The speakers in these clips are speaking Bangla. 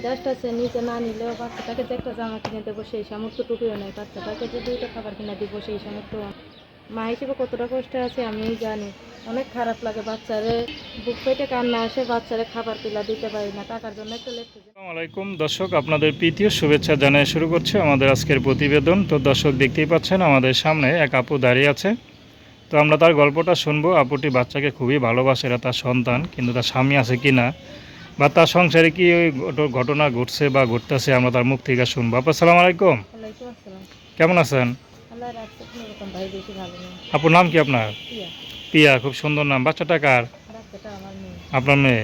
চাহিদা আসতেছে, নিজে না নিলেও বাচ্চাটাকে যে একটা জামা কিনে দেবো সেই সামর্থ্যটুকুও নেই, বাচ্চাটাকে যে 2টা খাবার কিনে দিব সেই সামর্থ্য। মা হিসেবে কতটা কষ্টে আছে আমিই জানি। অনেক খারাপ লাগে, বাচ্চারে বুক পেটে কান্না আসে, বাচ্চারে খাবার পিলা দিতে পারি না, টাকার জন্য একটু লেটে যায়। আসসালামু আলাইকুম দর্শক, আপনাদের প্রীতীয় শুভেচ্ছা জানিয়ে শুরু করছে আমাদের আজকের প্রতিবেদন। তো দর্শক দেখতেই পাচ্ছেন আমাদের সামনে এক আপু দাঁড়িয়ে আছে। তো আমরা তার গল্পটা শুনবো। আপুটি বাচ্চাকে খুবই ভালোবাসে, এরা তার সন্তান, কিন্তু তার স্বামী আছে কি না বা তার সংসারে কি ওই ঘটনা ঘটছে বা ঘটতেছে আমরা তার মুখ থেকে শুনবো। আপু আসসালামু আলাইকুম, ওয়ালাইকুম আসসালাম। কেমন আছেন? আল্লাহ রাখছে কোনো রকম ভাই, বেশি ভালো নেই। আপুর নাম কি আপনার? প্রিয়া। পিয়া, খুব সুন্দর নাম। বাচ্চাটা কার? বাচ্চাটা আমার মেয়ে। আপনার মেয়ে?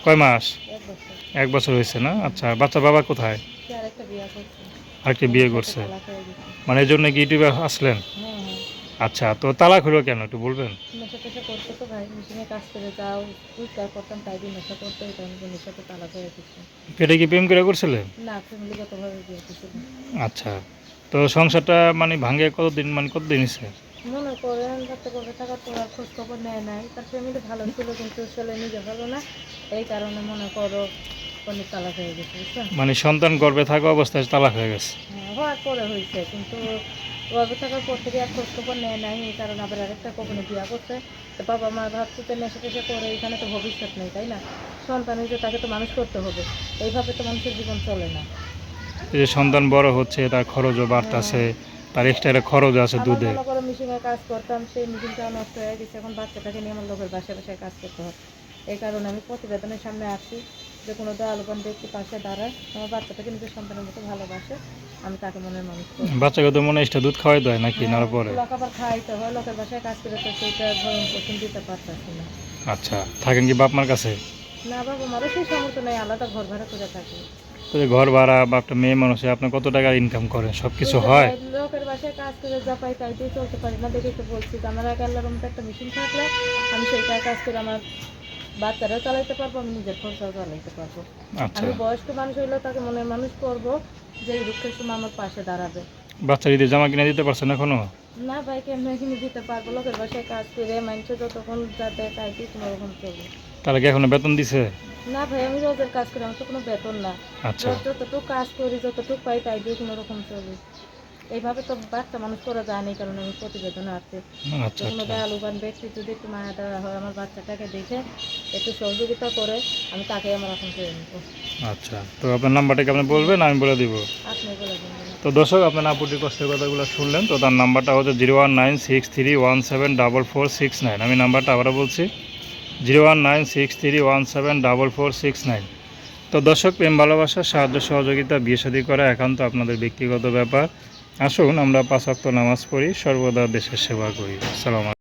কয় মাস? 1 বছর। 1 বছর হয়েছে না? আচ্ছা, বাচ্চার বাবা কোথায়? সে আরেকটা বিয়ে করছে। আরেকটি ওর বিয়ে সাথে করছে? তালাক হয়ে গেছে। মানে এই জন্য কি ইউটিউবে আসলেন? হ্যাঁ হ্যাঁ। আচ্ছা, তো তালাক হলো কেন একটু বলবেন? নেশা টেশা করতো তো ভাই, মেশিনে কাজ করে যাও রোজগার করতাম, তাই দিয়ে নেশা করতো, এই কারণে নেশার সাথে তালাক হয়ে গেছে। পেটে কি প্রেম করে করছিলেন? না, ফ্যামিলিগতভাবে বিয়ে করছিল। আচ্ছা, তো সংসারটা মানে ভাঙে কতদিন, মানে কতদিন হয়েছে? মনে করেন রাত্রে করে থাকার পর আর খোঁজ খবর নেয় নাই, তার ফ্যামিলি ভালো ছিল কিন্তু ছেলে নিজে ভালো না, এই কারণে মনে করো অনেক তালাক হয়ে গেছে, বুঝছেন? মানে সন্তান গর্ভে থাকা অবস্থায় তালাক হয়ে গেছে? হ্যাঁ, হওয়ার পরে হয়েছে, কিন্তু গর্ভে থাকার পর থেকে আর খোঁজ খবর নেয় নাই, এই কারণে আবার আরেকটা কখনো বিয়া করছে। তো বাবা মা ভাবছে যে নেশা টেশা করে এখানে তো ভবিষ্যৎ নেই, তাই না? সন্তান হয়েছে, তাকে তো মানুষ করতে হবে, এইভাবে তো মানুষের জীবন চলে না। এই যে সন্তান বড় হচ্ছে, তার খরচও বাড়তেছে, তার এক্সট্রা খরচ আছে আমার দুধে। মনে করো মেশিনে কাজ করতাম, সেই মেশিনটা নষ্ট হয়ে গেছে, এখন বাচ্চাটাকে নিয়ে আমার লোকের বাসায় বাসায় কাজ করতে হয়। এই কারণে আমি প্রতিবেদনের সামনে আসছি, যে কোনো দয়ালুবান ব্যক্তি পাশে দাঁড়ায়, আমার বাচ্চাটাকে নিজের সন্তানের মতো ভালোবাসে, আমি তাকে মনের মানুষ করি। বাচ্চাকে তো মনে এক্সট্রা দুধ খাওয়াই দেয় নাকি না পরে? লোক আবার খাইতে হয়, লোকের বাসায় কাজ করে তো সেইটা ভরণ পোষণ দিতে পারতেছি না। আচ্ছা, থাকেন কি বাপ মার কাছে? না বাবা, আমারও সেই সামর্থ্য নেই, আলাদা ঘর ভাড়া করে থাকি। তো এই ঘর ভাড়া বা একটা মেয়ে মানুষে আপনি কত টাকার ইনকাম করেন, সব ওই কিছু যে হয়? ভাই, লোকের বাসায় কাজ করে যা পাই তাই দিয়ে চলতে পারি না, দেখে তো বলছি যে আমার আগে আল্লাহর রহমতে একটা মেশিন থাকলে আমি সেইটা কাজ করে আমার বাচ্চারাও চালাইতে পারবো, আমি নিজের খরচাও চালাইতে পারবো। আচ্ছা, আমি বয়স্ক মানুষ হইলেও তাকে মনের মানুষ করবো, যে এই দুঃখের সময় আমার পাশে দাঁড়াবে। বাচ্চার ঈদের জামা কিনে দিতে পারছেন এখনো? না ভাই, কেমন কিনে দিতে পারবো? লোকের বাসায় কাজ করে মানুষ যতক্ষণ যাতে তাই দিয়ে কোনো রকম চলবে। তাহলে কি এখনো বেতন দিছে? না ভাই, আমি রোজের কাজ করি, আমার তো কোনো বেতন না। আচ্ছা, রোজ যতটুকু কাজ করি, যতটুকু পাই তাই দিয়ে কোনো রকম চলি। এইভাবে তো বাচ্চা মানুষ করা যায় না, এই কারণে আমি প্রতিবেদনে আসছি। যে আচ্ছা, কোনো আচ্ছা, দয়ালুবান ব্যক্তি যদি একটু মায়া দেওয়া হয়, আমার বাচ্চাটাকে দেখে একটু সহযোগিতা করে, আমি তাকে আমার এখন করে নেবো। আচ্ছা। তো আপনার নাম্বারটাকে আপনি বলবেন, আমি বলে দিব। আপনি বলে দিন। তো দর্শক, আপনার আপুটির কষ্টের কথাগুলো শুনলেন। তো তার নাম্বারটা হচ্ছে 01963174469। আমি নাম্বারটা আবারও বলছি, 01963174469। তো দর্শক, প্রেম ভালোবাসা, সাহায্য সহযোগিতা, বিয়ে শাদী করা একান্ত আপনাদের ব্যক্তিগত ব্যাপার। আসুন আমরা 5 ওয়াক্ত নামাজ পড়ি, সর্বদা দেশের সেবা করি। আসসালামু আলাইকুম।